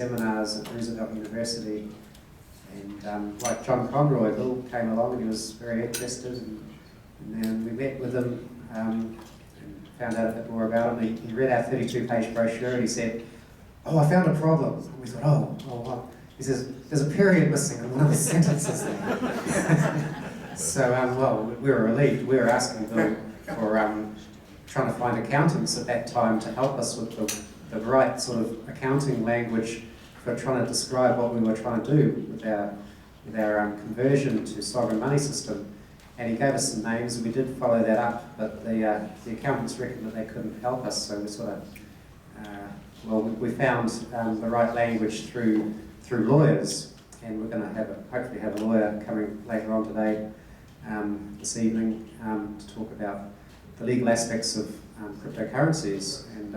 seminars at Roosevelt University, and like John Conroy, Bill came along and he was very interested, and then we met with him and found out a bit more about him. He read our 32-page brochure and he said, "Oh, I found a problem." And we thought, oh, what? He says, "There's a period missing in one of the sentences there." So, well, we were relieved. We were asking Bill for trying to find accountants at that time to help us with the right sort of accounting language for trying to describe what we were trying to do with our conversion to sovereign money system. And he gave us some names, and we did follow that up, but the accountants reckoned that they couldn't help us, so we sort of, we found the right language through lawyers, and we're going to hopefully have a lawyer coming later on today, this evening, to talk about the legal aspects of cryptocurrencies. And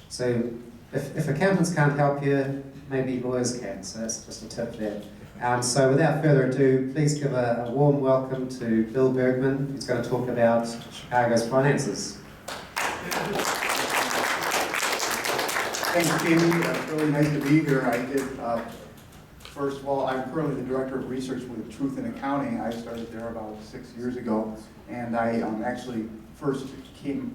so if accountants can't help you, maybe lawyers can, so that's just a tip there. So without further ado, please give a warm welcome to Bill Bergman, who's going to talk about Chicago's finances. Thanks, Jamie. It's really nice to be here. I did, first of all, I'm currently the Director of Research with Truth in Accounting. I started there about 6 years ago, and I actually first came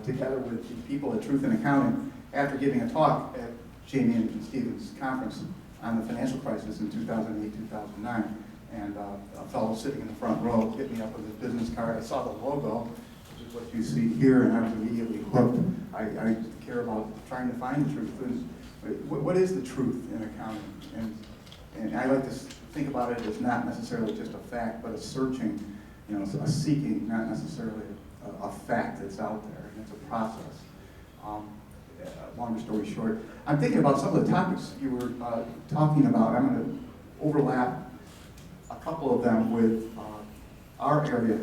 together with the people at Truth in Accounting after giving a talk at Jamie and Stephen's conference on the financial crisis in 2008, 2009. And a fellow sitting in the front row hit me up with his business card. I saw the logo, which is what you see here, and I was immediately hooked. I care about trying to find the truth. What is the truth in accounting? And I like to think about it as not necessarily just a fact, but a searching, a seeking, not necessarily a fact that's out there, and it's a process. Longer story short, I'm thinking about some of the topics you were talking about. I'm going to overlap a couple of them with our area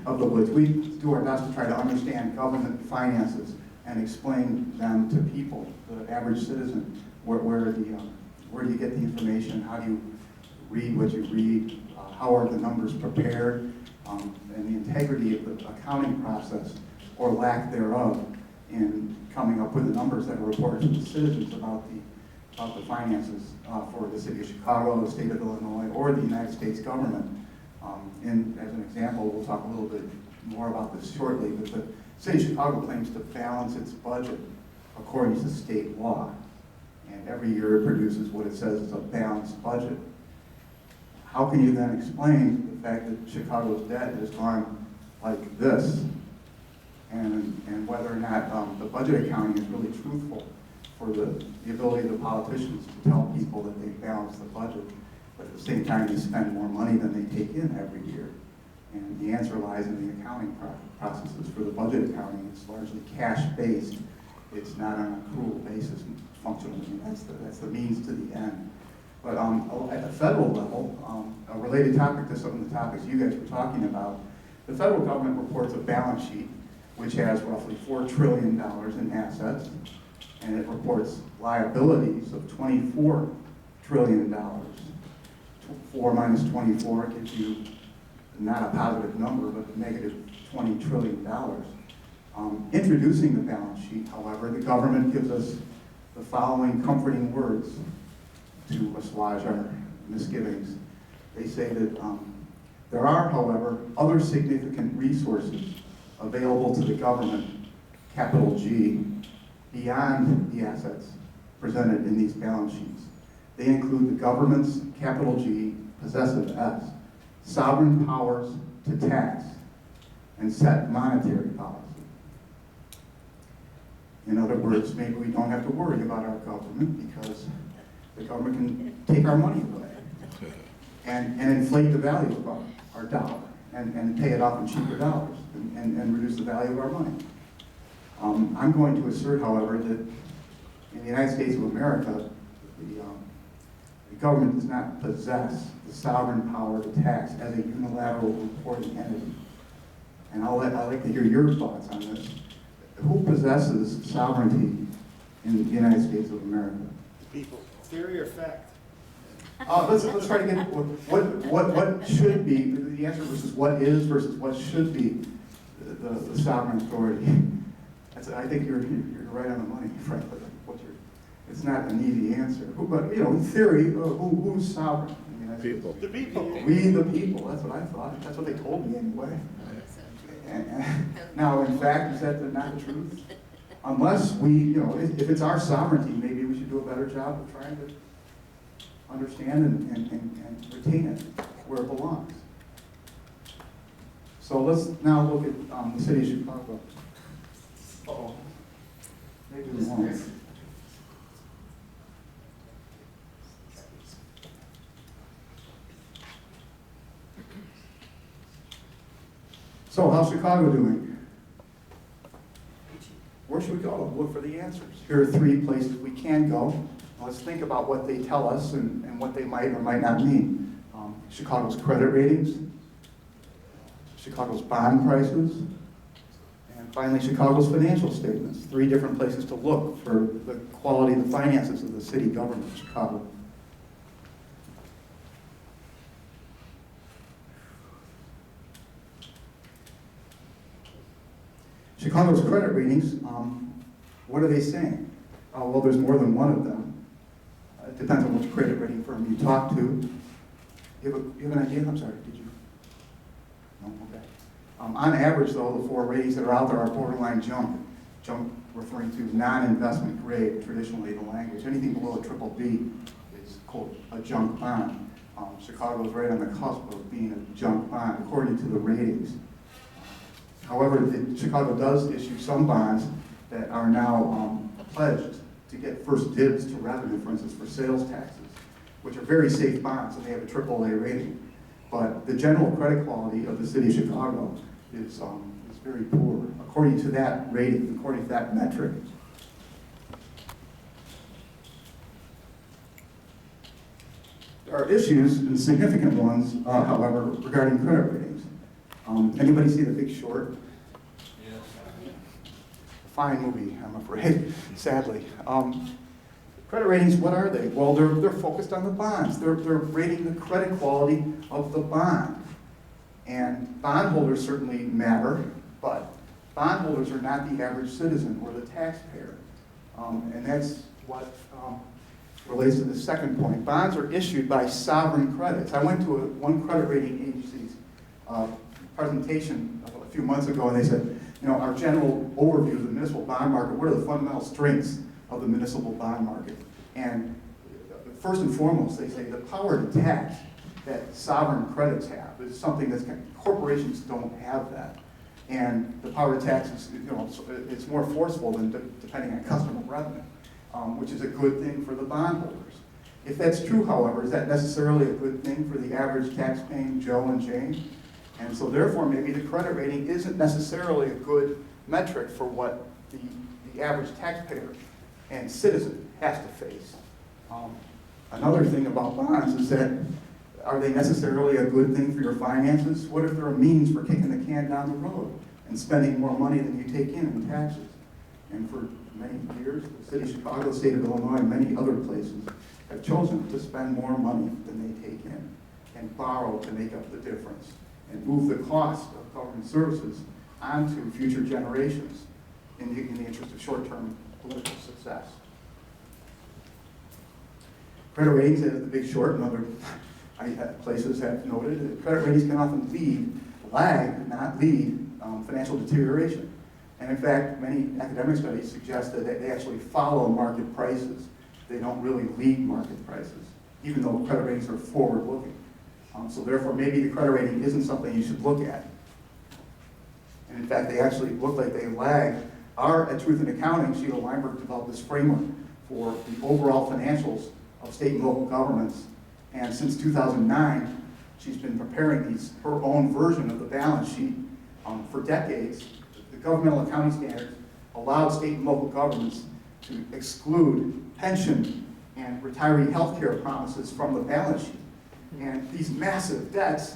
of the woods. We do our best to try to understand government finances and explain them to people, the average citizen. Where do you get the information? How do you read what you read? How are the numbers prepared? And the integrity of the accounting process, or lack thereof, in coming up with the numbers that are reported to the citizens about the finances for the city of Chicago, the state of Illinois, or the United States government. And as an example, we'll talk a little bit more about this shortly, but the city of Chicago claims to balance its budget according to state law. And every year it produces what it says is a balanced budget. How can you then explain the fact that Chicago's debt has gone like this? And whether or not the budget accounting is really truthful for the ability of the politicians to tell people that they balance the budget, but at the same time they spend more money than they take in every year. And the answer lies in the accounting processes. For the budget accounting, it's largely cash-based. It's not on an accrual basis functionally. That's the means to the end. But at the federal level, a related topic to some of the topics you guys were talking about, the federal government reports a balance sheet which has roughly $4 trillion in assets, and it reports liabilities of $24 trillion. 4 minus 24 gives you not a positive number, but a negative $20 trillion. Introducing the balance sheet, however, the government gives us the following comforting words to assuage our misgivings. They say that there are, however, other significant resources available to the government, capital G, beyond the assets presented in these balance sheets. They include the government's, capital G, possessive S, sovereign powers to tax and set monetary policy. In other words, maybe we don't have to worry about our government because the government can take our money away and inflate the value of our dollar and pay it off in cheaper dollars and reduce the value of our money. I'm going to assert, however, that in the United States of America, the government does not possess the sovereign power to tax as a unilateral reporting entity. And I'd like to hear your thoughts on this. Who possesses sovereignty in the United States of America? The people. Theory or fact? Let's try to get what should be the answer versus what is versus what should be the sovereign authority. I think you're right on the money, frankly. What you're It's not an easy answer. But, you know, in theory, who's sovereign? I mean, People. The people. we the people, that's what I thought. That's what they told me anyway. And now, in fact, is that not the truth? Unless we, you know, if it's our sovereignty, maybe we should do a better job of trying to understand and retain it where it belongs. So let's now look at the city of Chicago. Uh-oh. Maybe we won't. So how's Chicago doing? Where should we go? Look for the answers. Here are 3 places we can go. Let's think about what they tell us and what they might or might not mean. Chicago's credit ratings, Chicago's bond prices, and finally Chicago's financial statements. 3 different places to look for the quality of the finances of the city government of Chicago. Chicago's credit ratings, what are they saying? Well, there's more than one of them. It depends on which credit rating firm you talk to. You have an idea? I'm sorry, did you? No? Okay. On average, though, the 4 ratings that are out there are borderline junk. Junk referring to non-investment grade, traditionally the language. Anything below a triple B is called a junk bond. Chicago's right on the cusp of being a junk bond, according to the ratings. However, Chicago does issue some bonds that are now pledged to get first dibs to revenue, for instance, for sales taxes, which are very safe bonds, and they have a AAA rating. But the general credit quality of the city of Chicago is very poor, according to that rating, according to that metric. There are issues, and significant ones, however, regarding credit ratings. Anybody see The Big Short? Yes. Fine movie, I'm afraid, sadly. Credit ratings, what are they? Well, they're focused on the bonds. They're rating the credit quality of the bond. And bondholders certainly matter, but bondholders are not the average citizen or the taxpayer. And that's what relates to the second point. Bonds are issued by sovereign credits. I went to one credit rating agency's presentation a few months ago, and they said, you know, our general overview of the municipal bond market, what are the fundamental strengths of the municipal bond market? And first and foremost, they say the power to tax that sovereign credits have is something that corporations don't have that. And the power to tax is, you know, it's more forceful than depending on customer revenue, which is a good thing for the bondholders. If that's true, however, is that necessarily a good thing for the average tax-paying Joe and Jane? And so therefore, maybe the credit rating isn't necessarily a good metric for what the average taxpayer and citizen has to face. Another thing about bonds is that, are they necessarily a good thing for your finances? What if they're a means for kicking the can down the road and spending more money than you take in taxes? And for many years, the city of Chicago, the state of Illinois, and many other places have chosen to spend more money than they take in and borrow to make up the difference and move the cost of government services onto future generations in the interest of short-term political success. Credit ratings, as The Big Short and other places have noted, that credit ratings can often lag, not lead, financial deterioration. And in fact, many academic studies suggest that they actually follow market prices. They don't really lead market prices, even though credit ratings are forward-looking. So therefore, maybe the credit rating isn't something you should look at. And in fact, they actually look like they lag. At Truth in Accounting, Sheila Weinberg developed this framework for the overall financials of state and local governments. And since 2009, she's been preparing her own version of the balance sheet. For decades, the governmental accounting standards allowed state and local governments to exclude pension and retiree health care promises from the balance sheet. And these massive debts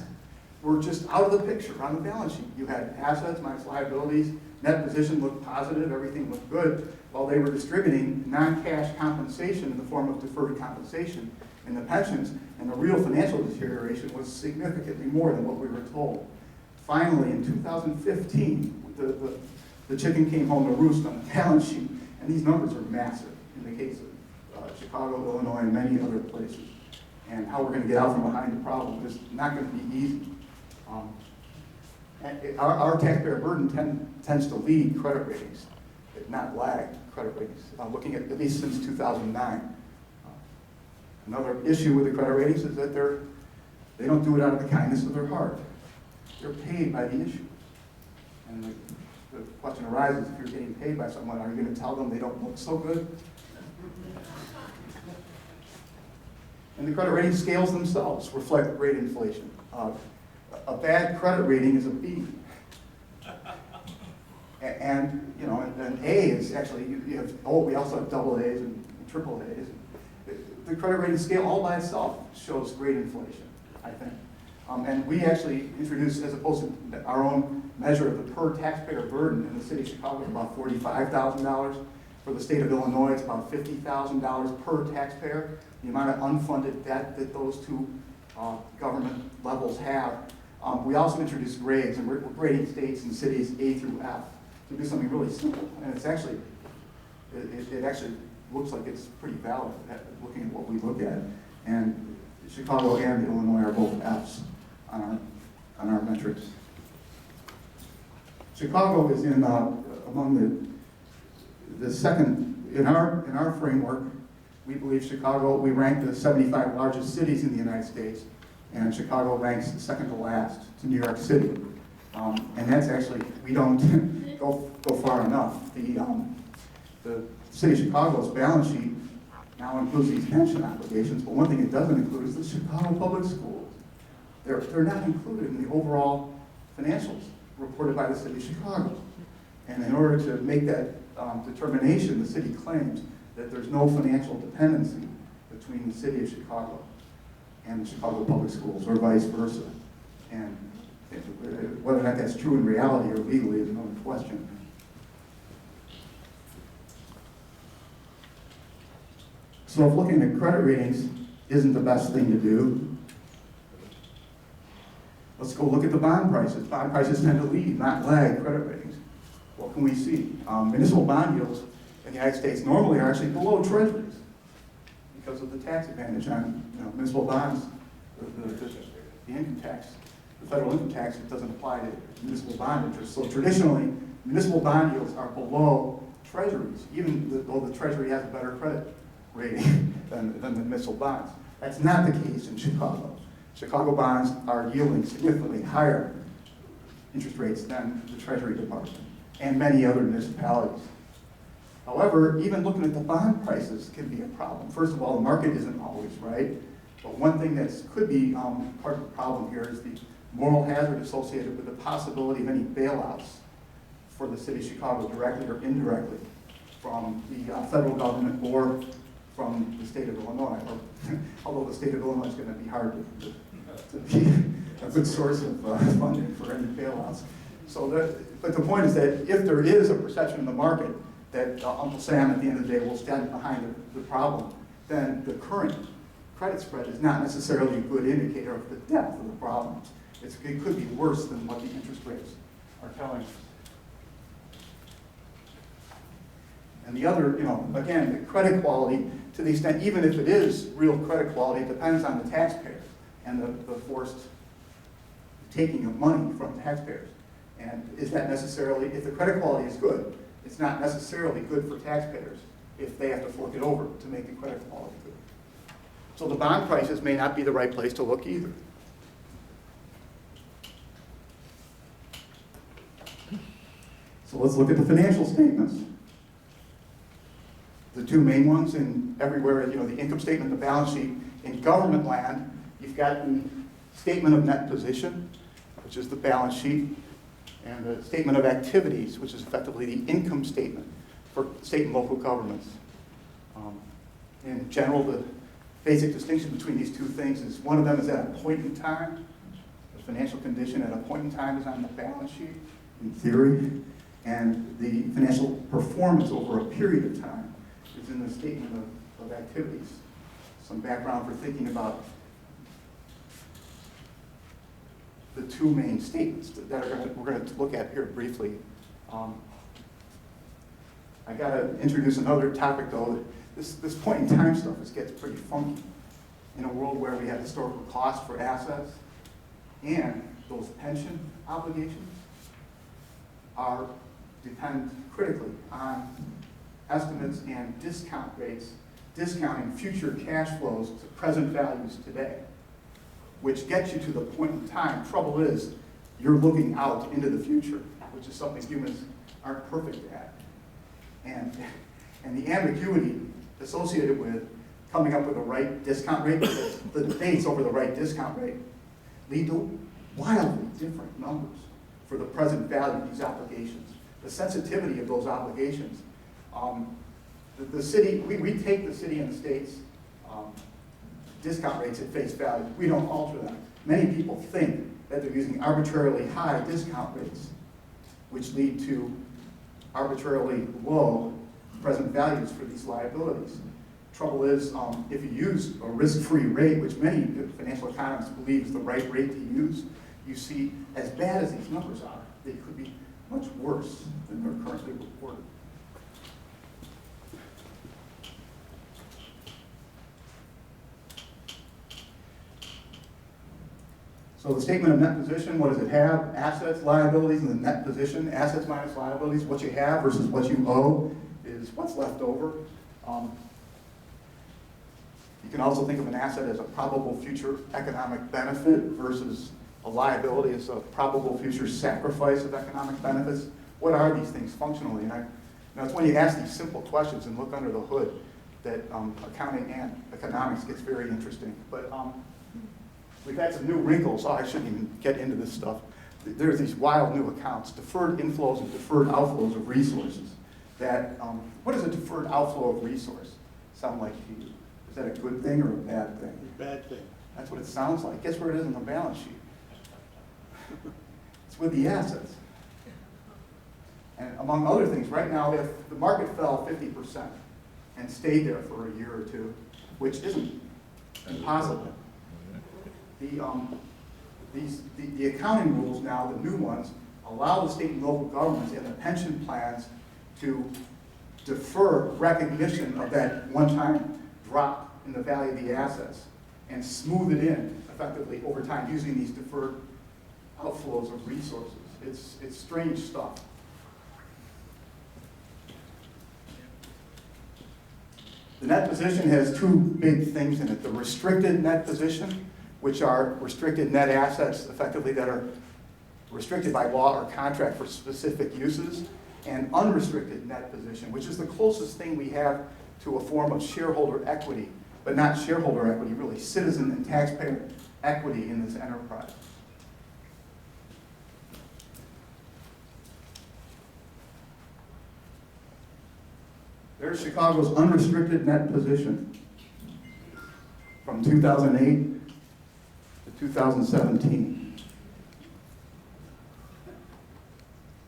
were just out of the picture on the balance sheet. You had assets minus liabilities, net position looked positive, everything looked good, while they were distributing non-cash compensation in the form of deferred compensation in the pensions, and the real financial deterioration was significantly more than what we were told. Finally, in 2015, the chicken came home to roost on the balance sheet, and these numbers are massive in the case of Chicago, Illinois, and many other places. And how we're going to get out from behind the problem is not going to be easy. Our taxpayer burden tends to lead credit ratings, if not lag credit ratings, looking at least since 2009. Another issue with the credit ratings is that they don't do it out of the kindness of their heart. They're paid by the issue. And the question arises, if you're getting paid by someone, are you going to tell them they don't look so good? And the credit rating scales themselves reflect rate inflation. A bad credit rating is a B. And you know, an A is actually, you have, we also have double A's and triple A's. The credit rating scale all by itself shows rate inflation, I think. And we actually introduced, as opposed to our own measure of the per taxpayer burden in the city of Chicago, about $45,000. For the state of Illinois, it's about $50,000 per taxpayer. The amount of unfunded debt that those two government levels have. We also introduced grades, and we're grading states and cities A through F to do something really simple. And it's actually, it actually looks like it's pretty valid looking at what we look at. And Chicago and Illinois are both Fs on our metrics. Chicago is in among the second, in our framework, we believe Chicago, we rank the 75 largest cities in the United States, and Chicago ranks second to last to New York City. And that's actually, we don't go far enough. The city of Chicago's balance sheet now includes these pension obligations, but one thing it doesn't include is the Chicago public schools. They're not included in the overall financials reported by the city of Chicago. And in order to make that determination, the city claims that there's no financial dependency between the city of Chicago and the Chicago public schools, or vice versa. And whether or not that's true in reality or legally is another question. So if looking at credit ratings isn't the best thing to do, let's go look at the bond prices. Bond prices tend to lead, not lag, credit ratings. What can we see? Municipal bond yields in the United States normally are actually below treasuries because of the tax advantage on municipal bonds. The income tax, the federal income tax, it doesn't apply to municipal bond interest. So traditionally, municipal bond yields are below treasuries, even though the treasury has a better credit rating than the municipal bonds. That's not the case in Chicago. Chicago bonds are yielding significantly higher interest rates than the Treasury Department and many other municipalities. However, even looking at the bond prices can be a problem. First of all, the market isn't always right, but one thing that could be part of the problem here is the moral hazard associated with the possibility of any bailouts for the city of Chicago directly or indirectly from the federal government or from the state of Illinois. Although the state of Illinois is going to be hard to be a good source of funding for any bailouts. But the point is that if there is a perception in the market that Uncle Sam at the end of the day will stand behind the problem, then the current credit spread is not necessarily a good indicator of the depth of the problem. It could be worse than what the interest rates are telling us. And the other, again, the credit quality, to the extent, even if it is real credit quality, it depends on the taxpayer and the forced taking of money from taxpayers. And is that necessarily, if the credit quality is good, it's not necessarily good for taxpayers if they have to fork it over to make the credit quality good. So the bond prices may not be the right place to look either. So let's look at the financial statements. The two main ones in everywhere, the income statement, the balance sheet. In government land, you've got the statement of net position, which is the balance sheet, and the statement of activities, which is effectively the income statement for state and local governments. In general, the basic distinction between these two things is one of them is at a point in time. The financial condition at a point in time is on the balance sheet, in theory, and the financial performance over a period of time is in the statement of activities. Some background for thinking about the two main statements that we're going to look at here briefly. I got to introduce another topic, though. this point in time stuff gets pretty funky in a world where we have historical costs for assets and those pension obligations depend critically on estimates and discount rates, discounting future cash flows to present values today, which gets you to the point in time. Trouble is, you're looking out into the future, which is something humans aren't perfect at. And the ambiguity associated with coming up with the right discount rate, the debates over the right discount rate, lead to wildly different numbers for the present value of these obligations. The sensitivity of those obligations. The city, we take the city and the state's discount rates at face value. We don't alter them. Many people think that they're using arbitrarily high discount rates, which lead to arbitrarily low present values for these liabilities. Trouble is, if you use a risk-free rate, which many financial economists believe is the right rate to use, you see, as bad as these numbers are, they could be much worse than they're currently reported. So the statement of net position, what does it have? Assets, liabilities, and the net position. Assets minus liabilities, what you have versus what you owe is what's left over. You can also think of an asset as a probable future economic benefit versus a liability as a probable future sacrifice of economic benefits. What are these things functionally? And it's when you ask these simple questions and look under the hood that accounting and economics gets very interesting. But we've had some new wrinkles. Oh, I shouldn't even get into this stuff. There's these wild new accounts, deferred inflows and deferred outflows of resources. That, what does a deferred outflow of resource sound like to you? Is that a good thing or a bad thing? Bad thing. That's what it sounds like. Guess where it is on the balance sheet? It's with the assets. And among other things, right now, if the market fell 50% and stayed there for a year or two, which isn't impossible, the accounting rules now, the new ones, allow the state and local governments and the pension plans to defer recognition of that one-time drop in the value of the assets and smooth it in effectively over time using these deferred outflows of resources. It's strange stuff. The net position has two big things in it. The restricted net position, which are restricted net assets effectively that are restricted by law or contract for specific uses, and unrestricted net position, which is the closest thing we have to a form of shareholder equity, but not shareholder equity, really citizen and taxpayer equity in this enterprise. There's Chicago's unrestricted net position from 2008 to 2017.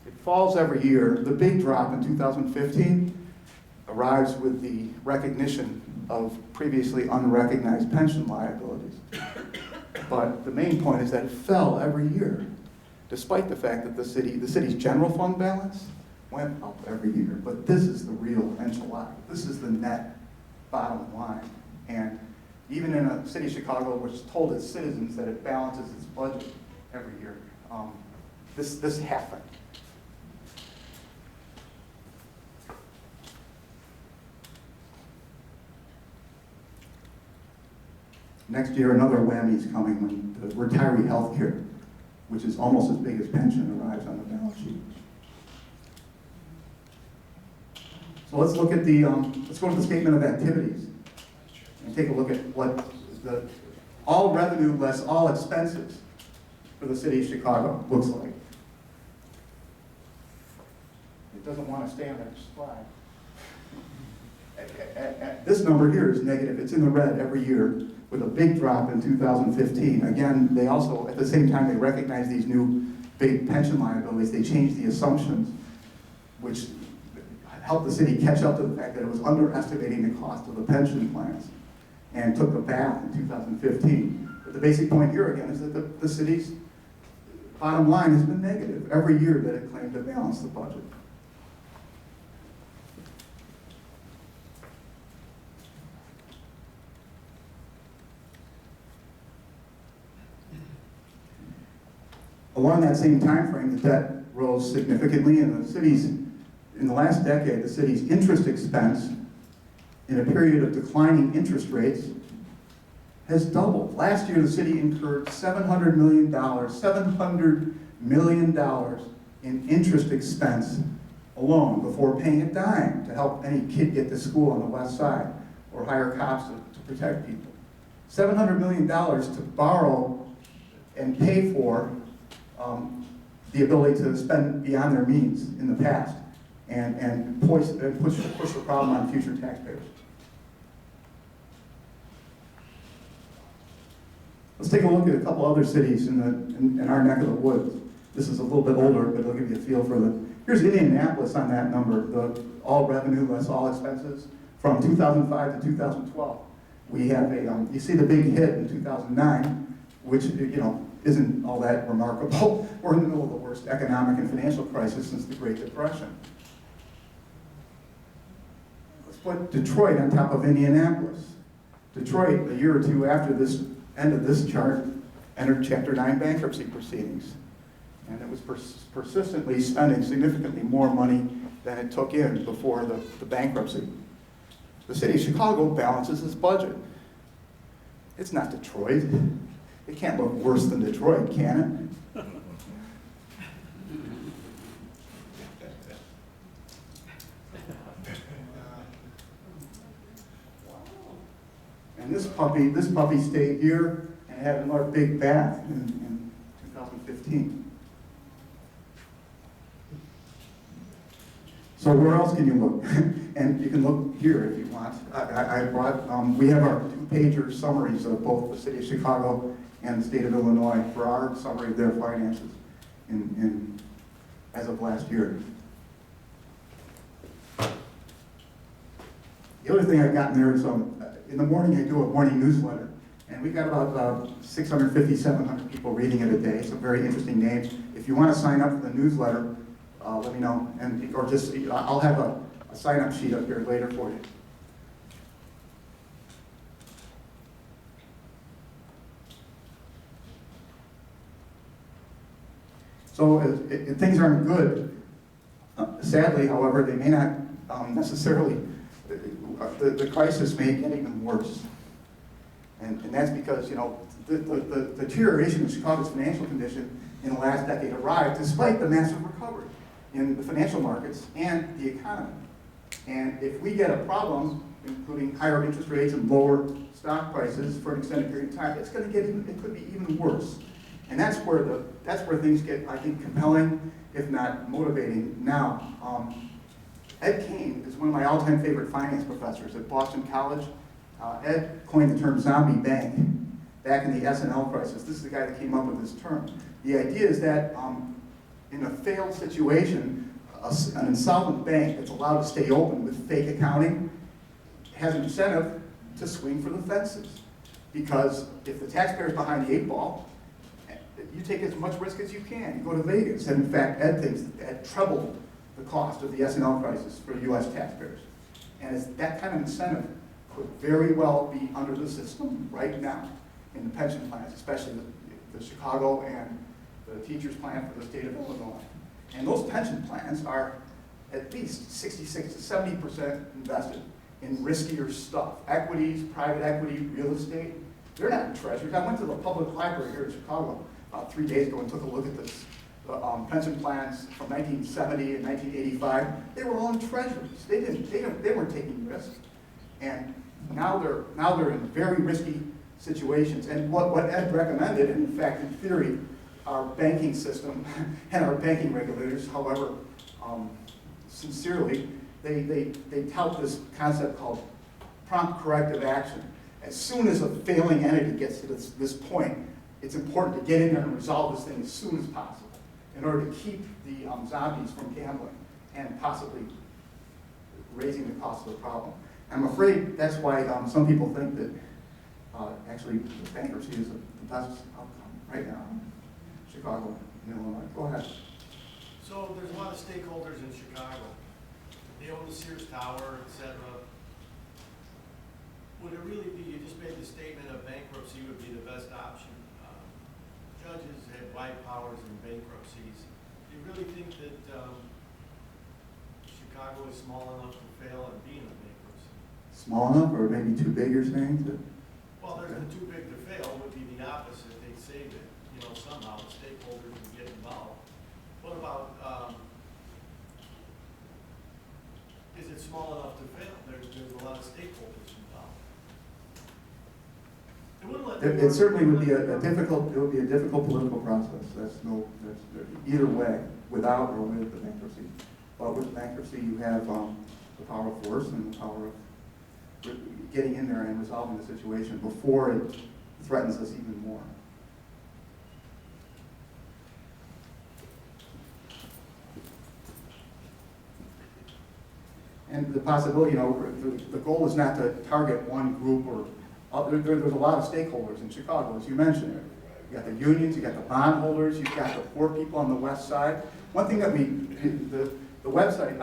It falls every year. The big drop in 2015 arrives with the recognition of previously unrecognized pension liabilities. But the main point is that it fell every year, despite the fact that the city's general fund balance went up every year. But this is the real enchilada. This is the net bottom line. And even in a city of Chicago, which told its citizens that it balances its budget every year, this happened. Next year, another whammy is coming when the retiree health care, which is almost as big as pension, arrives on the balance sheet. So let's look at let's go to the statement of activities and take a look at what all revenue less all expenses for the city of Chicago looks like. It doesn't want to stay on that slide. This number here is negative. It's in the red every year with a big drop in 2015. Again, they also, at the same time they recognize these new big pension liabilities, they changed the assumptions, which helped the city catch up to the fact that it was underestimating the cost of the pension plans and took a bath in 2015. But the basic point here again is that the city's bottom line has been negative every year that it claimed to balance the budget. Along that same time frame, the debt rose significantly, and in the last decade, the city's interest expense in a period of declining interest rates has doubled. Last year, the city incurred $700 million in interest expense alone before paying a dime to help any kid get to school on the west side or hire cops to protect people. $700 million to borrow and pay for the ability to spend beyond their means in the past and push the problem on future taxpayers. Let's take a look at a couple other cities in our neck of the woods. This is a little bit older, but it'll give you a feel for the. Here's Indianapolis on that number, the all revenue less all expenses from 2005 to 2012. We have you see the big hit in 2009, which isn't all that remarkable. We're in the middle of the worst economic and financial crisis since the Great Depression. Let's put Detroit on top of Indianapolis. Detroit, a year or two after this end of this chart, entered Chapter 9 bankruptcy proceedings. And it was persistently spending significantly more money than it took in before the bankruptcy. The city of Chicago balances its budget. It's not Detroit. It can't look worse than Detroit, can it? And this puppy stayed here and had another big bath in 2015. So where else can you look? And you can look here if you want. I brought, we have our two-pager summaries of both the city of Chicago and the state of Illinois for our summary of their finances as of last year. The other thing I've gotten there is in the morning I do a morning newsletter, and we've got about 650, 700 people reading it a day, some very interesting names. If you want to sign up for the newsletter, let me know, or just, I'll have a sign-up sheet up here later for you. So if things aren't good, sadly, however, they may not necessarily, the crisis may get even worse. And that's because, the deterioration of Chicago's financial condition in the last decade arrived despite the massive recovery in the financial markets and the economy. And if we get a problem, including higher interest rates and lower stock prices for an extended period of time, it could be even worse. And that's where things get, I think, compelling, if not motivating now. Ed Kane is one of my all-time favorite finance professors at Boston College. Ed coined the term zombie bank back in the S&L crisis. This is the guy that came up with this term. The idea is that in a failed situation, an insolvent bank that's allowed to stay open with fake accounting has an incentive to swing for the fences. Because if the taxpayer's behind the 8 ball, you take as much risk as you can. You go to Vegas. And in fact, Ed thinks that trebled the cost of the S&L crisis for U.S. taxpayers. And that kind of incentive could very well be under the system right now in the pension plans, especially the Chicago and the teachers plan for the state of Illinois. And those pension plans are at least 66 to 70% invested in riskier stuff. Equities, private equity, real estate. They're not in treasuries. I went to the public library here in Chicago about 3 days ago and took a look at this. The pension plans from 1970 and 1985, they were all in treasuries. They weren't taking risks. And now they're in very risky situations. And what Ed recommended, and in fact, in theory, our banking system and our banking regulators, however, sincerely, they tout this concept called prompt corrective action. As soon as a failing entity gets to this point, it's important to get in there and resolve this thing as soon as possible in order to keep the zombies from gambling and possibly raising the cost of the problem. I'm afraid that's why some people think that actually bankruptcy is the best outcome right now in Chicago and Illinois. Go ahead. So there's a lot of stakeholders in Chicago. They own the Sears Tower, etc. Would it really be, you just made the statement of bankruptcy would be the best option. Judges have override powers in bankruptcies. Do you really think that Chicago is small enough to fail and be in a bankruptcy? Small enough, or maybe too big, you're saying? Well, there's the too big to fail would be the opposite. They'd save it, somehow the stakeholders would get involved. What about, is it small enough to fail? There's a lot of stakeholders involved. It wouldn't let them It certainly would be a difficult political process. That's either way, without or with the bankruptcy. But with bankruptcy, you have the power of force and the power of getting in there and resolving the situation before it threatens us even more. And the possibility, the goal is not to target one group or there's a lot of stakeholders in Chicago, as you mentioned. You got the unions, you got the bondholders, you've got the poor people on the west side. One thing that the website,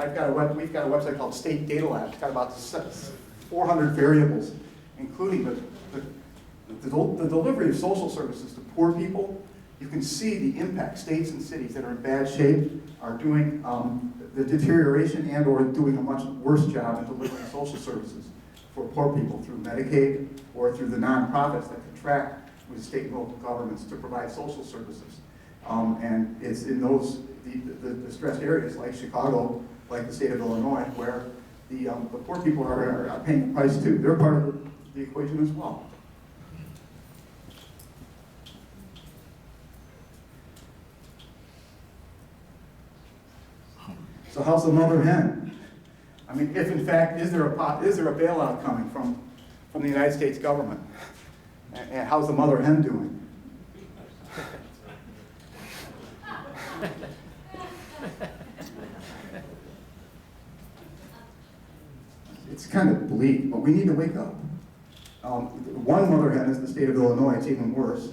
we've got a website called State Data Lab. It's got about 400 variables, including the delivery of social services to poor people. You can see the impact. States and cities that are in bad shape are doing the deterioration and or doing a much worse job in delivering social services for poor people through Medicaid or through the nonprofits that contract with state and local governments to provide social services. And it's in those, the stressed areas like Chicago, like the state of Illinois, where the poor people are paying the price too. They're part of the equation as well. So how's the mother hen? I mean, if in fact, is there a bailout coming from the United States government? And how's the mother hen doing? It's kind of bleak, but we need to wake up. One mother hen is the state of Illinois. It's even worse.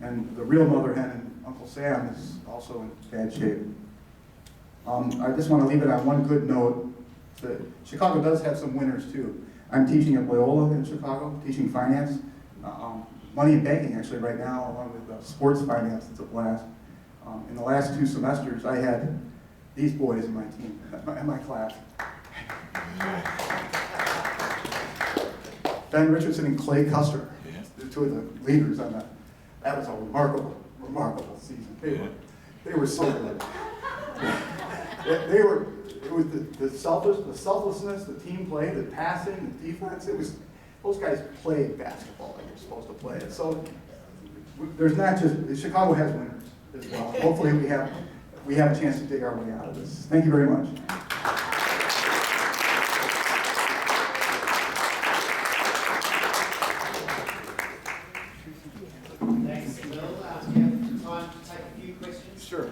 And the real mother hen in Uncle Sam is also in bad shape. I just want to leave it on one good note. That Chicago does have some winners too. I'm teaching at Loyola in Chicago, teaching finance, money and banking actually right now, along with sports finance. It's a blast. In the last 2 semesters, I had these boys in my team, in my class. Ben Richardson and Clay Custer, the 2 of the leaders on that. That was a remarkable season. They were so good. It was the selflessness, the team play, the passing, the defense. Those guys played basketball like you're supposed to play it. So there's not just, Chicago has winners as well. Hopefully we have a chance to dig our way out of this. Thank you very much. Thanks, Bill. Do you have time to take a few questions? Sure.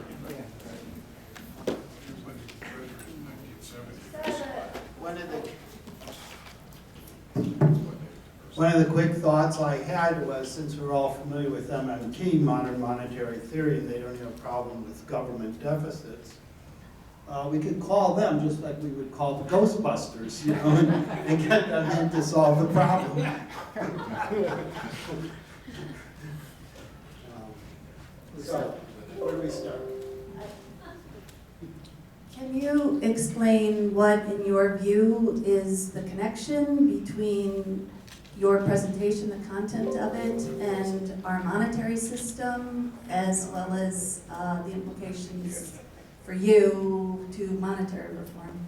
One of the quick thoughts I had was, since we're all familiar with MMT, modern monetary theory, and they don't have a problem with government deficits, we could call them just like we would call the Ghostbusters, and get them in to solve the problem. So, where do we start? Can you explain what, in your view, is the connection between your presentation, the content of it, and our monetary system, as well as the implications for you to monetary reform?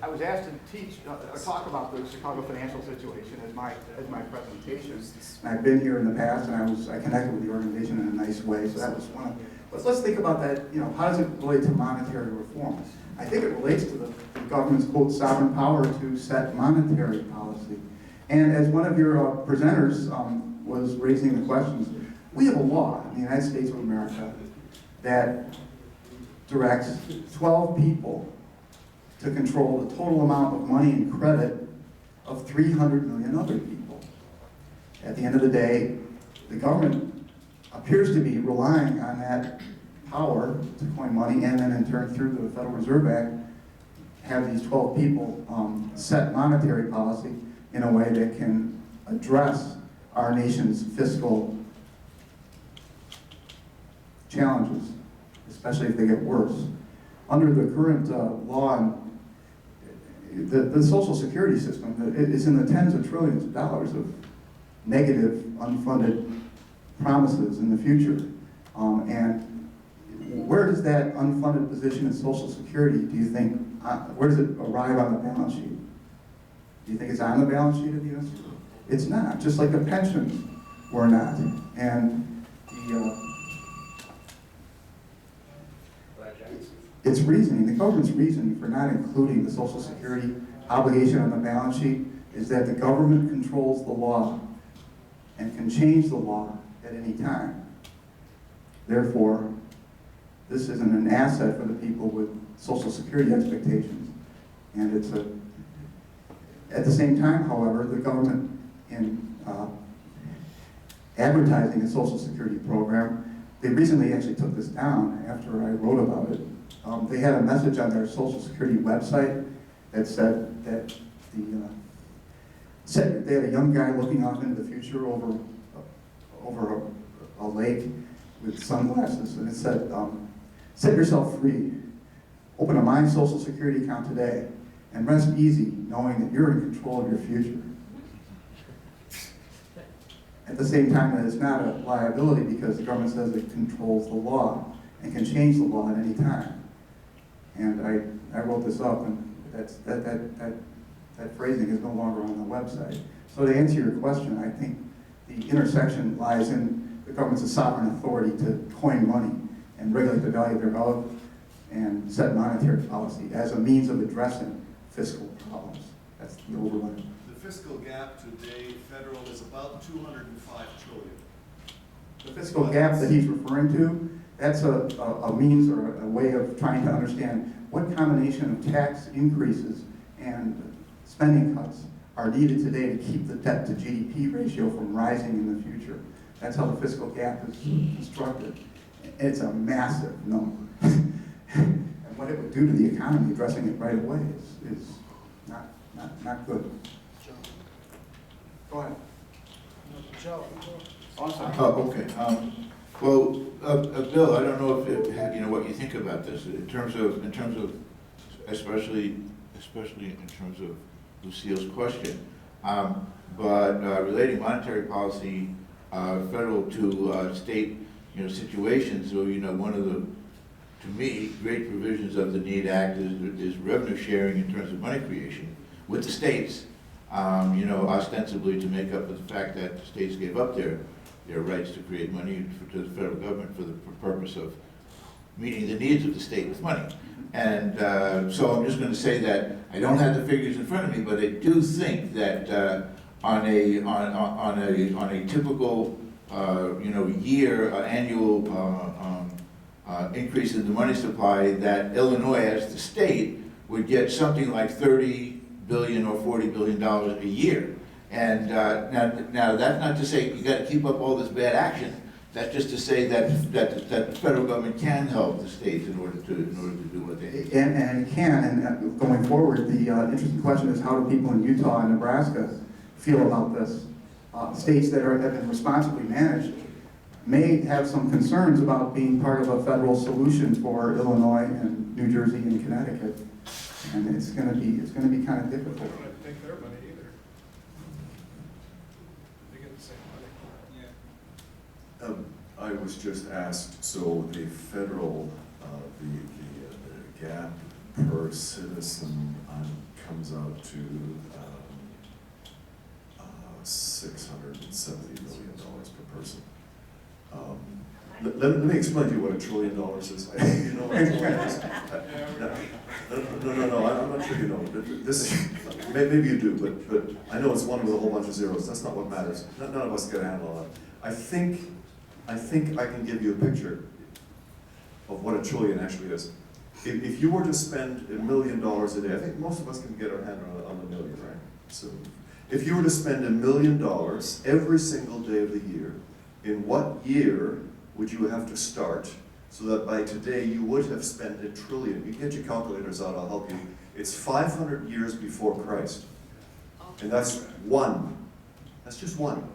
I was asked to teach, talk about the Chicago financial situation as my presentation. And I've been here in the past, and I connected with the organization in a nice way. So that was one of. But let's think about that. How does it relate to monetary reform? I think it relates to the government's quote sovereign power to set monetary policy. And as one of your presenters was raising the questions, we have a law in the United States of America that directs 12 people to control the total amount of money and credit of 300 million other people. At the end of the day, the government appears to be relying on that power to coin money, and then in turn through the Federal Reserve Act, have these 12 people set monetary policy in a way that can address our nation's fiscal challenges, especially if they get worse. Under the current law, the Social Security system is in the tens of trillions of dollars of negative, unfunded promises in the future. And where does that unfunded position in Social Security, do you think, where does it arrive on the balance sheet? Do you think it's on the balance sheet of the U.S.? It's not, just like the pensions were not. And its reasoning, the government's reasoning for not including the Social Security obligation on the balance sheet is that the government controls the law and can change the law at any time. Therefore, this isn't an asset for the people with Social Security expectations. And it's at the same time, however, the government in advertising a Social Security program, they recently actually took this down after I wrote about it. They had a message on their Social Security website that said that they had a young guy looking off into the future over a lake with sunglasses, and it said, set yourself free. Open a My Social Security account today and rest easy knowing that you're in control of your future. At the same time, that it's not a liability because the government says it controls the law and can change the law at any time. And I wrote this up, and that phrasing is no longer on the website. So to answer your question, I think the intersection lies in the government's sovereign authority to coin money and regulate the value thereof and set monetary policy as a means of addressing fiscal problems. That's the overlay. The fiscal gap today, federal, is about 205 trillion. The fiscal gap that he's referring to, that's a means or a way of trying to understand what combination of tax increases and spending cuts are needed today to keep the debt to GDP ratio from rising in the future. That's how the fiscal gap is constructed. It's a massive number. And what it would do to the economy, addressing it right away, is not good. Go ahead. Joe. Oh, okay. Well, Bill, I don't know if you know what you think about this in terms of, especially in terms of Lucille's question. But relating monetary policy, federal to state, situations. So, one of the, to me, great provisions of the NEED Act is revenue sharing in terms of money creation with the states. Ostensibly to make up for the fact that the states gave up their rights to create money to the federal government for the purpose of meeting the needs of the state with money. And so I'm just going to say that I don't have the figures in front of me, but I do think that on a typical year annual increase in the money supply, that Illinois as the state would get something like $30 billion or $40 billion a year. And now that's not to say you got to keep up all this bad action. That's just to say that the federal government can help the states in order to do what they need. And it can. And going forward, the interesting question is, how do people in Utah and Nebraska feel about this? States that have been responsibly managed may have some concerns about being part of a federal solution for Illinois and New Jersey and Connecticut, and it's going to be kind of difficult. They don't take their money either. They get the same money. I was just asked, so the federal, the gap per citizen comes out to $670 million per person. Let me explain to you what $1 trillion is. I think you know what $1 trillion is. No, I'm not sure you know. This, maybe you do, but I know it's one with a whole bunch of zeros. That's not what matters. None of us get a handle on it. I think I can give you a picture of what $1 trillion actually is. If you were to spend $1 million a day, I think most of us can get our hand on the million, right? So if you were to spend $1 million every single day of the year, in what year would you have to start so that by today you would have spent $1 trillion? You can get your calculators out, I'll help you. It's 500 years before Christ. And that's one. That's just one.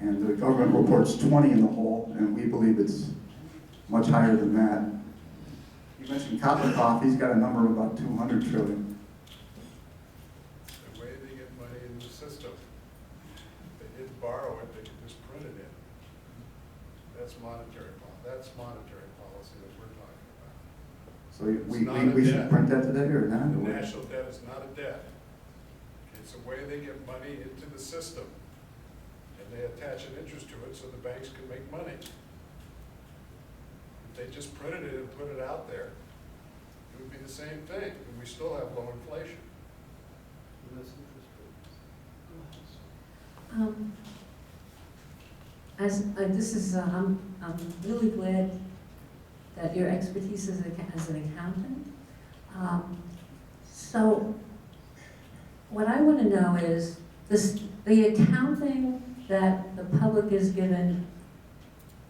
And the government reports 20 in the hole, and we believe it's much higher than that. You mentioned Kopikoff, he's got a number of about 200 trillion. The way they get money in the system, they didn't borrow it, they could just print it in. That's monetary policy that we're talking about. So It's not a we should debt. print that today or not? The national debt is not a debt. It's a way they get money into the system. And they attach an interest to it so the banks can make money. If they just printed it and put it out there, it would be the same thing, and we still have low inflation. I'm really glad that your expertise as an accountant. So what I want to know is the accounting that the public is given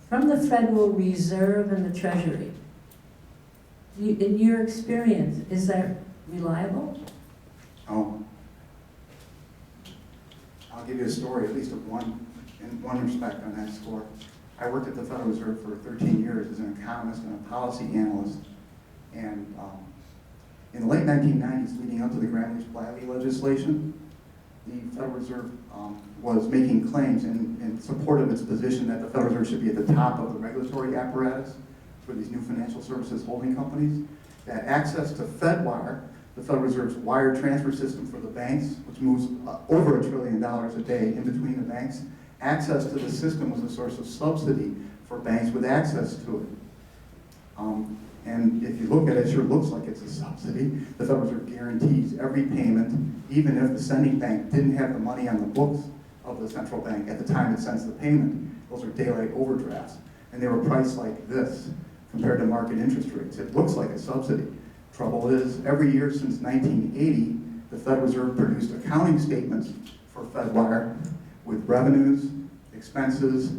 from the Federal Reserve and the Treasury. In your experience, is that reliable? Oh. I'll give you a story, at least in one respect on that score. I worked at the Federal Reserve for 13 years as an economist and a policy analyst. And in the late 1990s, leading up to the Gramm-Leach-Bliley legislation, the Federal Reserve was making claims in support of its position that the Federal Reserve should be at the top of the regulatory apparatus for these new financial services holding companies, that access to FedWire, the Federal Reserve's wire transfer system for the banks, which moves over $1 trillion a day in between the banks, access to the system was a source of subsidy for banks with access to it. And if you look at it, it sure looks like it's a subsidy. The Federal Reserve guarantees every payment, even if the sending bank didn't have the money on the books of the central bank at the time it sends the payment. Those are daylight overdrafts. And they were priced like this compared to market interest rates. It looks like a subsidy. Trouble is, every year since 1980, the Federal Reserve produced accounting statements for FedWire with revenues, expenses,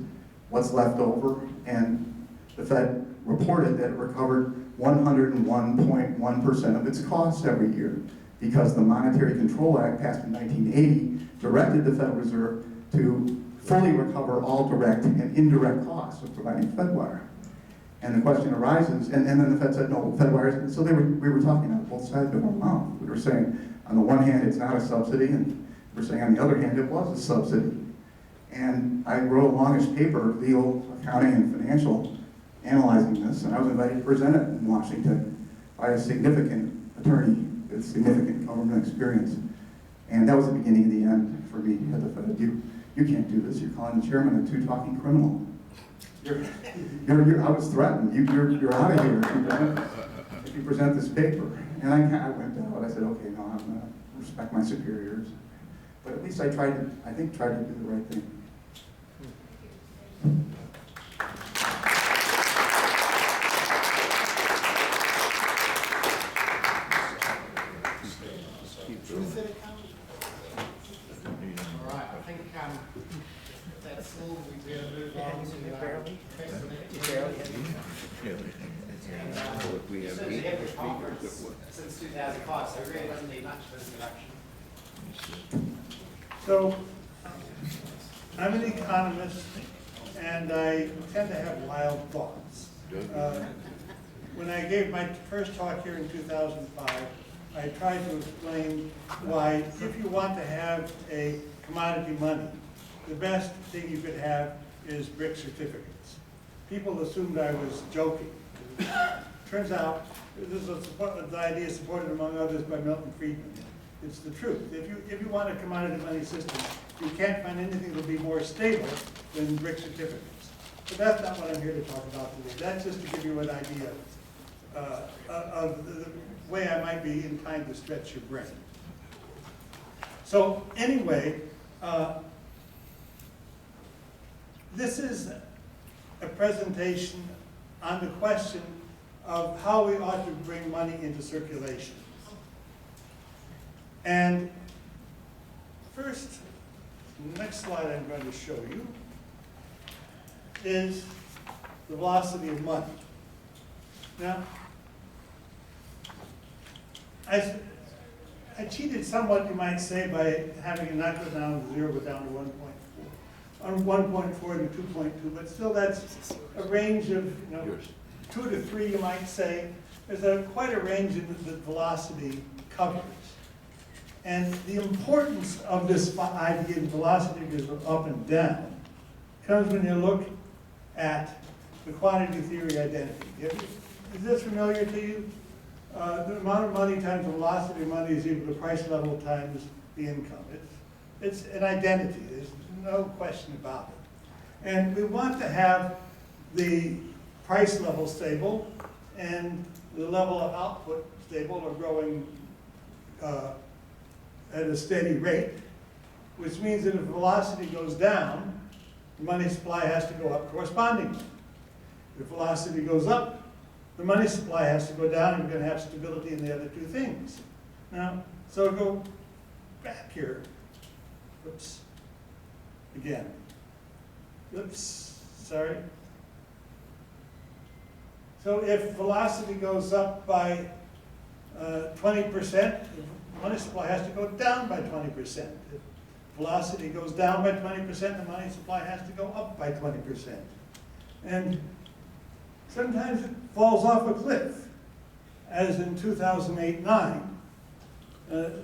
what's left over, and the Fed reported that it recovered 101.1% of its costs every year because the Monetary Control Act passed in 1980 directed the Federal Reserve to fully recover all direct and indirect costs of providing FedWire. And the question arises, and then the Fed said, no, FedWire, so we were talking on both sides of our mouth. We were saying, on the one hand, it's not a subsidy, and we're saying, on the other hand, it was a subsidy. And I wrote a longish paper, legal, accounting, and financial, analyzing this, and I was invited to present it in Washington by a significant attorney with significant government experience. And that was the beginning of the end for me at the Fed. You can't do this. You're calling the chairman a two-talking criminal. I was threatened. You're out of here if you present this paper. And I went out. I said, okay, no, I'm going to respect my superiors. But at least I tried to do the right thing. All right, I think that's all. We're going to move on to certainly every conference since 2005, so it really doesn't need much of an introduction. So, I'm an economist, and I tend to have wild thoughts. When I gave my first talk here in 2005, I tried to explain why, if you want to have a commodity money, the best thing you could have is BRIC certificates. People assumed I was joking. Turns out, this is the idea supported among others by Milton Friedman. It's the truth. If you want a commodity money system, you can't find anything that will be more stable than BRIC certificates. But that's not what I'm here to talk about today. That's just to give you an idea of the way I might be inclined to stretch your brain. So anyway, this is a presentation on the question of how we ought to bring money into circulation. And first, the next slide I'm going to show you is the velocity of money. Now, I cheated somewhat, you might say, by having it not go down to 0, but down to 1.4. on 1.4 to 2.2, but still that's a range of, 2 to 3, you might say. There's quite a range in the velocity covers. And the importance of this idea of velocity goes up and down comes when you look at the quantity theory identity. Is this familiar to you? The amount of money times the velocity of money is equal to price level times the income. It's an identity. There's no question about it. And we want to have the price level stable and the level of output stable or growing at a steady rate, which means that if velocity goes down, the money supply has to go up correspondingly. If velocity goes up, the money supply has to go down, and you're going to have stability in the other two things. Now, so go back here. Oops. Again. Oops, sorry. So if velocity goes up by 20%, the money supply has to go down by 20%. If velocity goes down by 20%, the money supply has to go up by 20%. And sometimes it falls off a cliff, as in 2008-9. And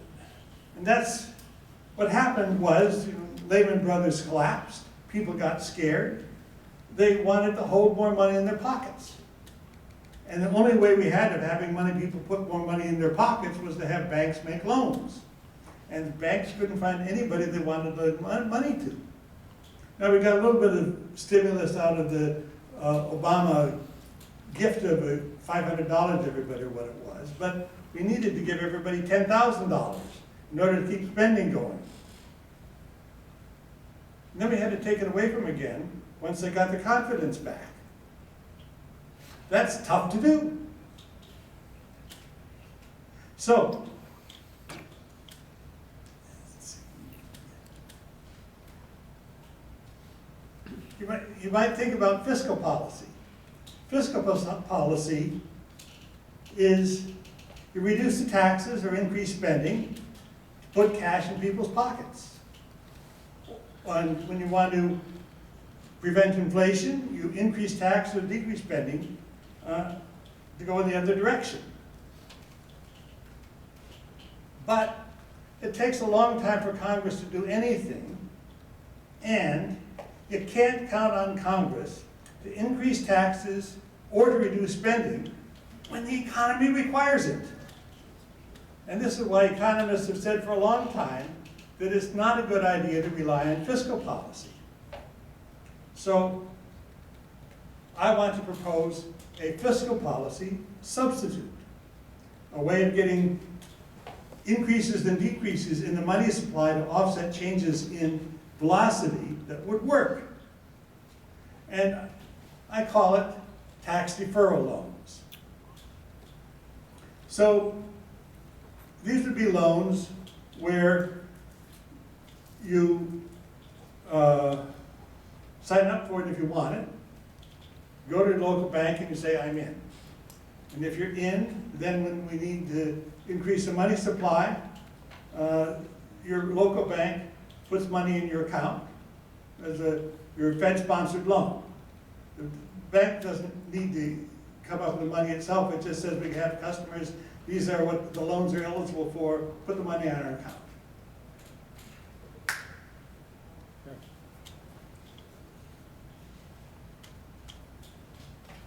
that's what happened was, Lehman Brothers collapsed. People got scared. They wanted to hold more money in their pockets. And the only way we had of having people put more money in their pockets was to have banks make loans. And banks couldn't find anybody they wanted to lend money to. Now we got a little bit of stimulus out of the Obama gift of $500 to everybody or what it was, but we needed to give everybody $10,000 in order to keep spending going. And then we had to take it away from them again once they got the confidence back. That's tough to do. So, you might think about fiscal policy. Fiscal policy is you reduce the taxes or increase spending, put cash in people's pockets. And when you want to prevent inflation, you increase tax or decrease spending to go in the other direction. But it takes a long time for Congress to do anything, and you can't count on Congress to increase taxes or to reduce spending when the economy requires it. And this is why economists have said for a long time that it's not a good idea to rely on fiscal policy. So I want to propose a fiscal policy substitute, a way of getting increases and decreases in the money supply to offset changes in velocity that would work. And I call it tax deferral loans. So these would be loans where you sign up for it if you want it, go to the local bank and you say, I'm in. And if you're in, then when we need to increase the money supply, your local bank puts money in your account as your Fed-sponsored loan. The bank doesn't need to come up with the money itself. It just says we have customers, these are what the loans are eligible for, put the money on our account.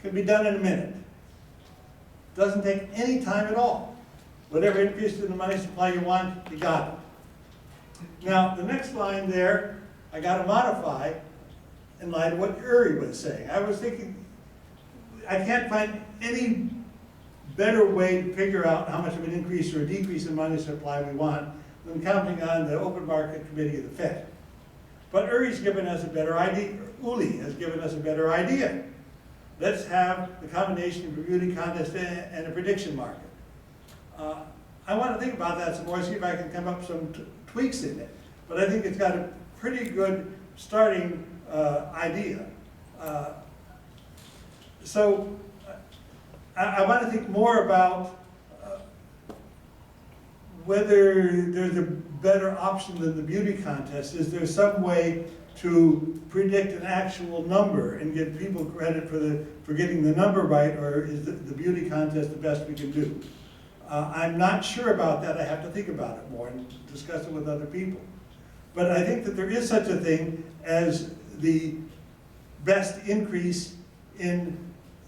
Can be done in a minute. Doesn't take any time at all. Whatever increase in the money supply you want, you got it. Now, the next line there, I got to modify in light of what Uri was saying. I was thinking, I can't find any better way to figure out how much of an increase or a decrease in money supply we want than counting on the Open Market Committee of the Fed. But Uri's given us a better idea. Uli has given us a better idea. Let's have the combination of a beauty contest and a prediction market. I want to think about that some more, see if I can come up with some tweaks in it. But I think it's got a pretty good starting idea. So I want to think more about whether there's a better option than the beauty contest. Is there some way to predict an actual number and give people credit for getting the number right, or is the beauty contest the best we can do? I'm not sure about that. I have to think about it more and discuss it with other people. But I think that there is such a thing as the best increase in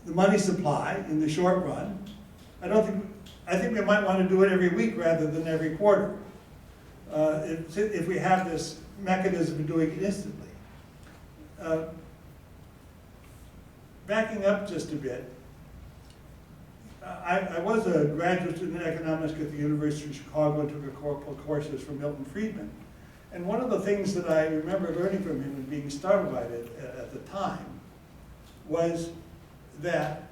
the money supply in the short run. I think we might want to do it every week rather than every quarter. If we have this mechanism of doing it instantly. Backing up just a bit, I was a graduate student in economics at the University of Chicago and took a couple of courses from Milton Friedman. And one of the things that I remember learning from him and being startled by it at the time was that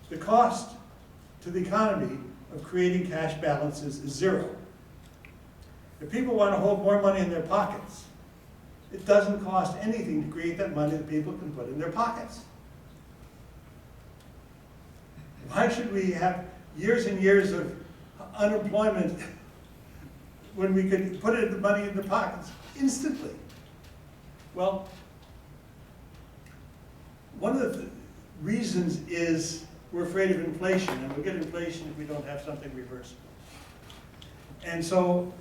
the cost to the economy of creating cash balances is zero. If people want to hold more money in their pockets, it doesn't cost anything to create that money that people can put in their pockets. Why should we have years and years of unemployment when we could put the money in their pockets instantly? Well, one of the reasons is we're afraid of inflation, and we'll get inflation if we don't have something reversible. And so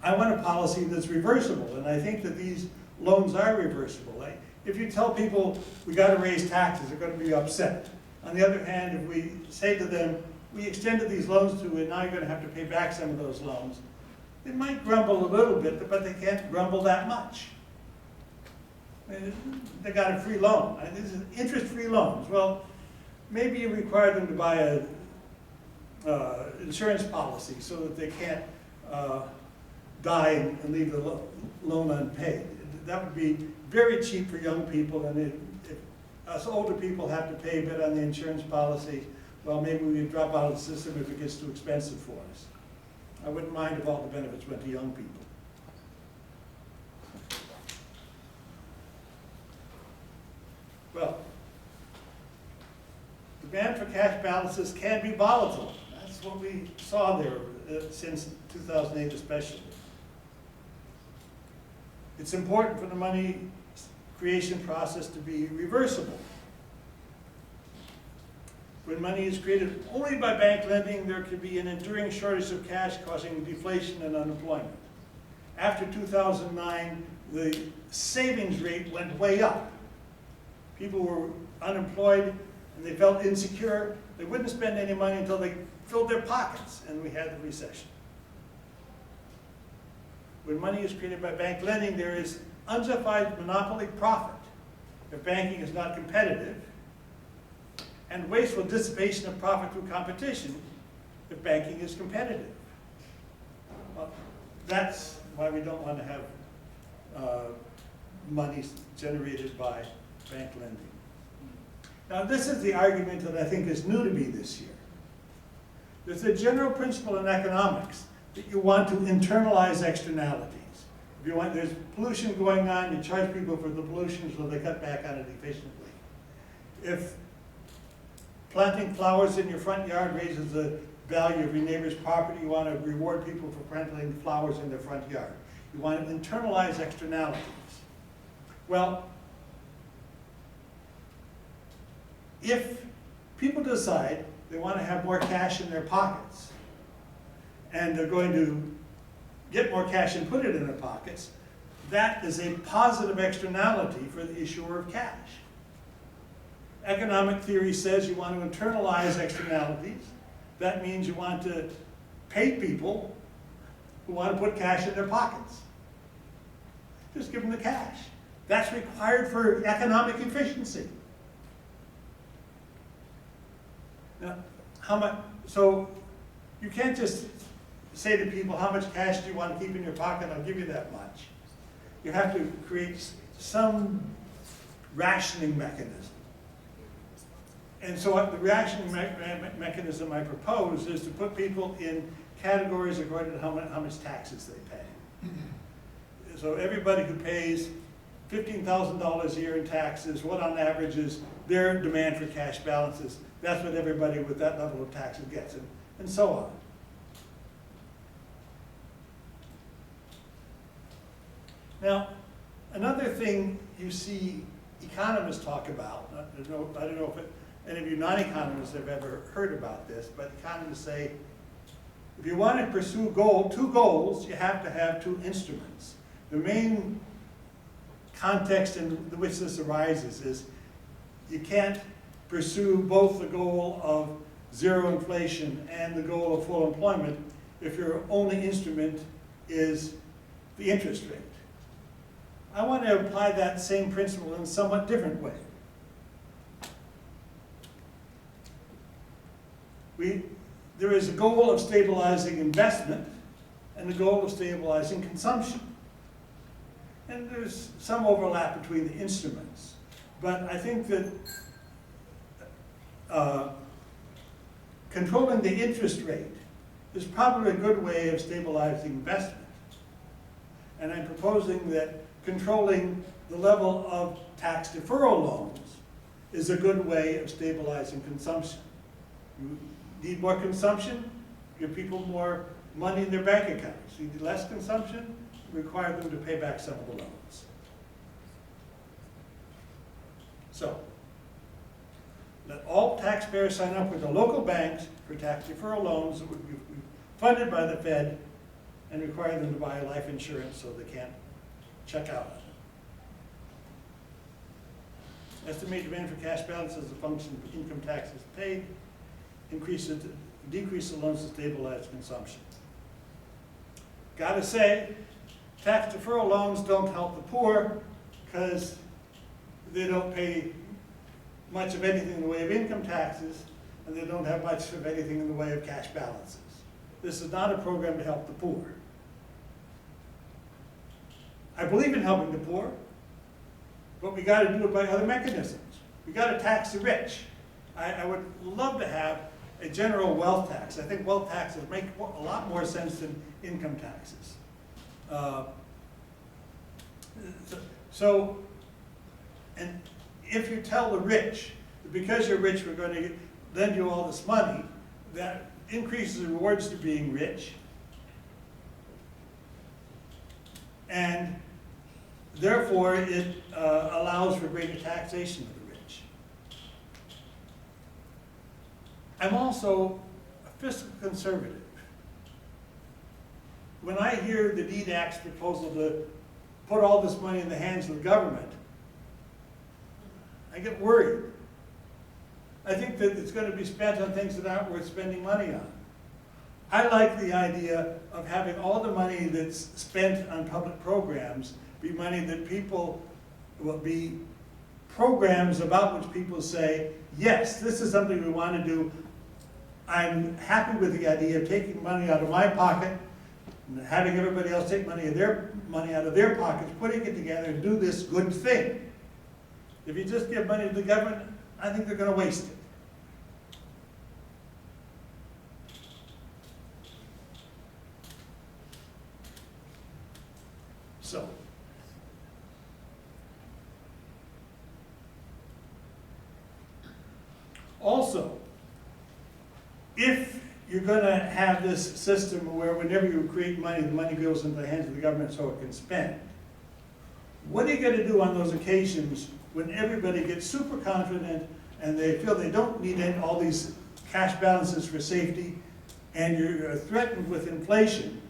I want a policy that's reversible, and I think that these loans are reversible. If you tell people we got to raise taxes, they're going to be upset. On the other hand, if we say to them, we extended these loans to you, and now you're going to have to pay back some of those loans, they might grumble a little bit, but they can't grumble that much. They got a free loan. This is interest-free loans. Well, maybe you require them to buy a insurance policy so that they can't die and leave the loan unpaid. That would be very cheap for young people, and if us older people have to pay a bit on the insurance policy, well, maybe we would drop out of the system if it gets too expensive for us. I wouldn't mind if all the benefits went to young people. Well, demand for cash balances can be volatile. That's what we saw there since 2008 especially. It's important for the money creation process to be reversible. When money is created only by bank lending, there could be an enduring shortage of cash causing deflation and unemployment. After 2009, the savings rate went way up. People were unemployed and they felt insecure. They wouldn't spend any money until they filled their pockets, and we had the recession. When money is created by bank lending, there is unjustified monopoly profit if banking is not competitive, and wasteful dissipation of profit through competition if banking is competitive. Well, that's why we don't want to have money generated by bank lending. Now, this is the argument that I think is new to me this year. There's a general principle in economics that you want to internalize externalities. If you want, there's pollution going on, you charge people for the pollution so they cut back on it efficiently. If planting flowers in your front yard raises the value of your neighbor's property, you want to reward people for planting flowers in their front yard. You want to internalize externalities. Well, if people decide they want to have more cash in their pockets, and they're going to get more cash and put it in their pockets, that is a positive externality for the issuer of cash. Economic theory says you want to internalize externalities. That means you want to pay people who want to put cash in their pockets. Just give them the cash. That's required for economic efficiency. Now, how much? So you can't just say to people, how much cash do you want to keep in your pocket? I'll give you that much. You have to create some rationing mechanism. And so the rationing mechanism I propose is to put people in categories according to how much taxes they pay. So everybody who pays $15,000 a year in taxes, what on average is their demand for cash balances? That's what everybody with that level of taxes gets, and so on. Now, another thing you see economists talk about, I don't know if any of you non-economists have ever heard about this, but economists say, if you want to pursue two goals, you have to have two instruments. The main context in which this arises is you can't pursue both the goal of zero inflation and the goal of full employment if your only instrument is the interest rate. I want to apply that same principle in a somewhat different way. There is a goal of stabilizing investment and a goal of stabilizing consumption. And there's some overlap between the instruments. But I think that controlling the interest rate is probably a good way of stabilizing investment. And I'm proposing that controlling the level of tax deferral loans is a good way of stabilizing consumption. You need more consumption, give people more money in their bank accounts. You need less consumption, require them to pay back some of the loans. So, let all taxpayers sign up with the local banks for tax deferral loans that would be funded by the Fed and require them to buy life insurance so they can't check out. Estimate demand for cash balance as a function of income taxes paid, decrease the loans to stabilize consumption. Gotta say, tax deferral loans don't help the poor because they don't pay much of anything in the way of income taxes, and they don't have much of anything in the way of cash balances. This is not a program to help the poor. I believe in helping the poor, but we got to do it by other mechanisms. We got to tax the rich. I would love to have a general wealth tax. I think wealth taxes make a lot more sense than income taxes. And if you tell the rich that because you're rich, we're going to lend you all this money, that increases the rewards to being rich. And therefore, it allows for greater taxation of the rich. I'm also a fiscal conservative. When I hear the DEED Act's proposal to put all this money in the hands of the government, I get worried. I think that it's going to be spent on things that aren't worth spending money on. I like the idea of having all the money that's spent on public programs be money that people will be programs about which people say, yes, this is something we want to do. I'm happy with the idea of taking money out of my pocket and having everybody else take money out of their pockets, putting it together and do this good thing. If you just give money to the government, I think they're going to waste it. So, also, if you're going to have this system where whenever you create money, the money goes into the hands of the government so it can spend, what are you going to do on those occasions when everybody gets super confident and they feel they don't need all these cash balances for safety, and you're threatened with inflation,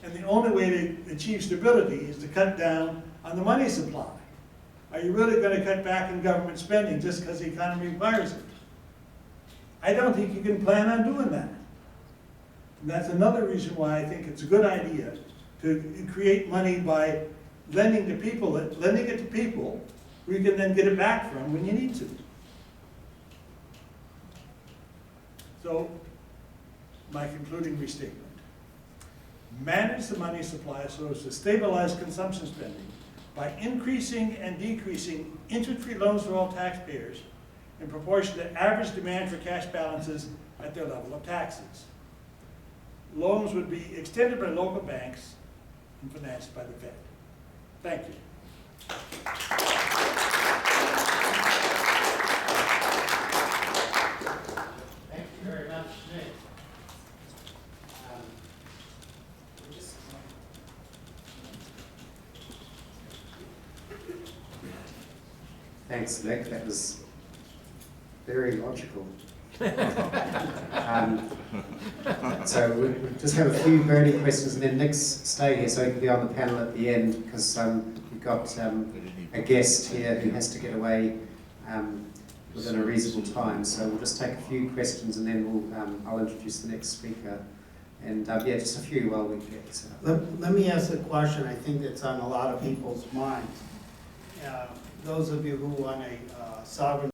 and the only way to achieve stability is to cut down on the money supply? Are you really going to cut back in government spending just because the economy requires it? I don't think you can plan on doing that. And that's another reason why I think it's a good idea to create money by lending it to people who you can then get it back from when you need to. So, my concluding restatement. Manage the money supply so as to stabilize consumption spending by increasing and decreasing interest-free loans for all taxpayers in proportion to average demand for cash balances at their level of taxes. Loans would be extended by local banks and financed by the Fed. Thank you. Thank you very much, Nick. Thanks, Nick, that was very logical. So we'll just have a few burning questions, and then Nick's stay here so he can be on the panel at the end, because we've got a guest here who has to get away within a reasonable time. So we'll just take a few questions, and then I'll introduce the next speaker. And yeah, just a few while we get set up. Let me ask a question I think that's on a lot of people's minds. Those of you who want a sovereign